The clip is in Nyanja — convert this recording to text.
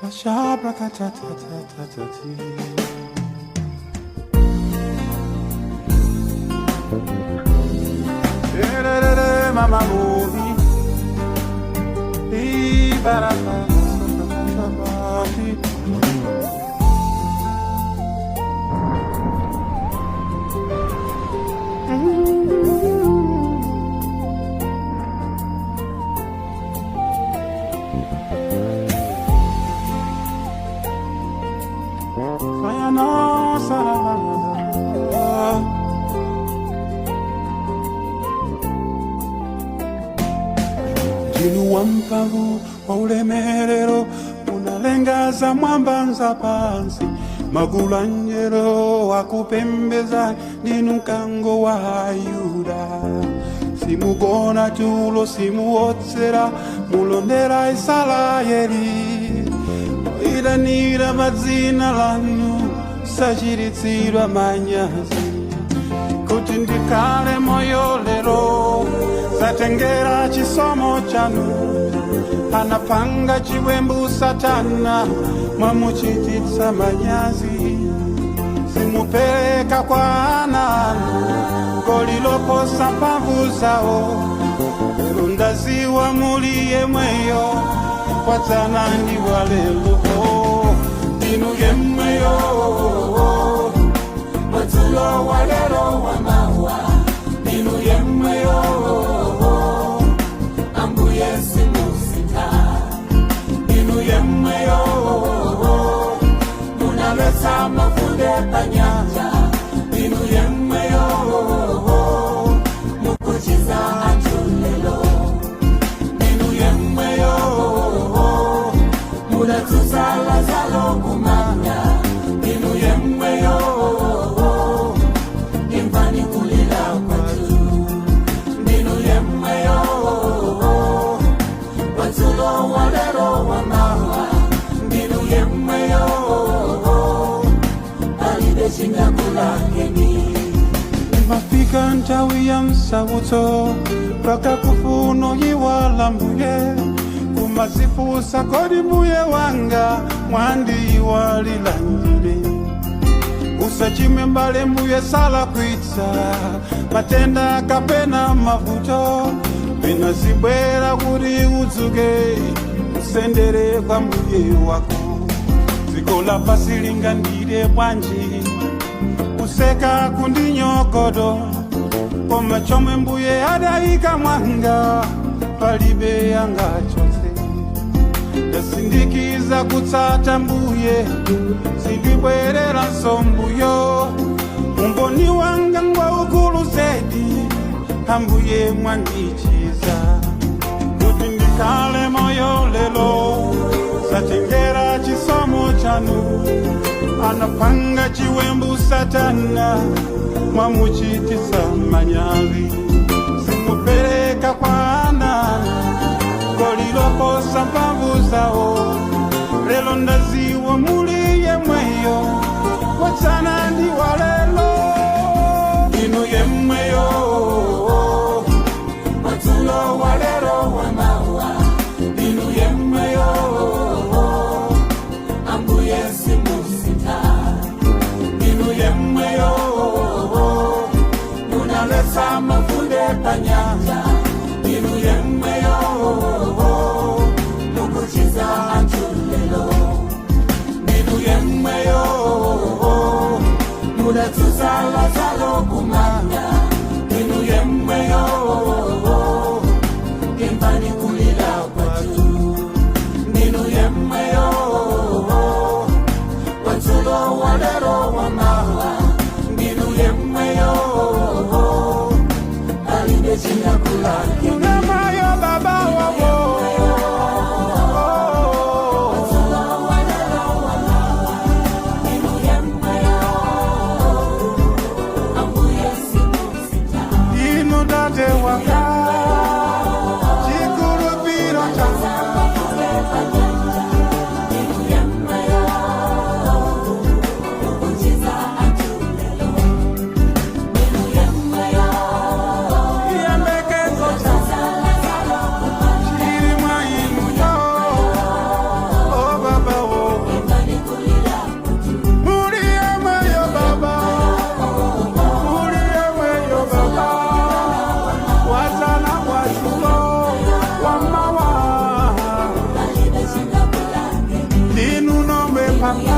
La shabra katatatati. Mama movie. Wampavu wa ulemerero unalengaza mwambanza pansi magulanjero wakupembeza ndinukango wa Yuda simugona tulo simuotsera mulondera Israeli iranira mazina lanu sachiritsidwa manyazi kuti ndikale moyo lero satengera chisomo chanu anapanga chiwembu Satana mwamuchititsa manyazi simupeleka kwa ananu goliloposa mphamvu zawo lundaziwa muli yemweyo kwadzana ndi walelo ndinu yemweyo madzulo walero wamawa ndinu yemweyo mafunde panyanja inu yemweyo mukuchiza atulelo inu yemweyo munatusala zalo kumanya inu yemweyo imvani kulila kwatu inu yemweyo watulo walero wamawa inu yemweyo mafika ntawi ya msawuto paka kufuno yiwala mbuye kumazifusa kodi mbuye wanga mwandi walilandile usachime mbale mbuye sala kwitsa matenda kapena mavuto pena zibwera kuti udzuke usendere kwa mbuye wako zikola pasilinga ndire bwanji useka kundinyokodo koma chomwe mbuye adayika mwanga palibe yanga chose ndasindikiza kutsata mbuye sindibwerera nsombuyo umboni wanga ngwa ukulu zedi ambuye mwandichiza kuti ndikale moyo lelo satengera chisomo chanu anapanga chiwembu Satana mwamuchititsa manyazi simupeleka kwa ananu goliloposa mphamvu zawo lelo ndaziwa muli yemweyo watsana ndi walelo inu yemweyo watsulo walero wamawa inu yemweyo mafunde panyanja inu yemweyo mukuchiza atulelo inu yemweyo munatusala zalo kumanya inu yemweyo imvani kulila kwatu inu yemweyo watulo walero wamawa inu yemweyo unamayo baba wabo mama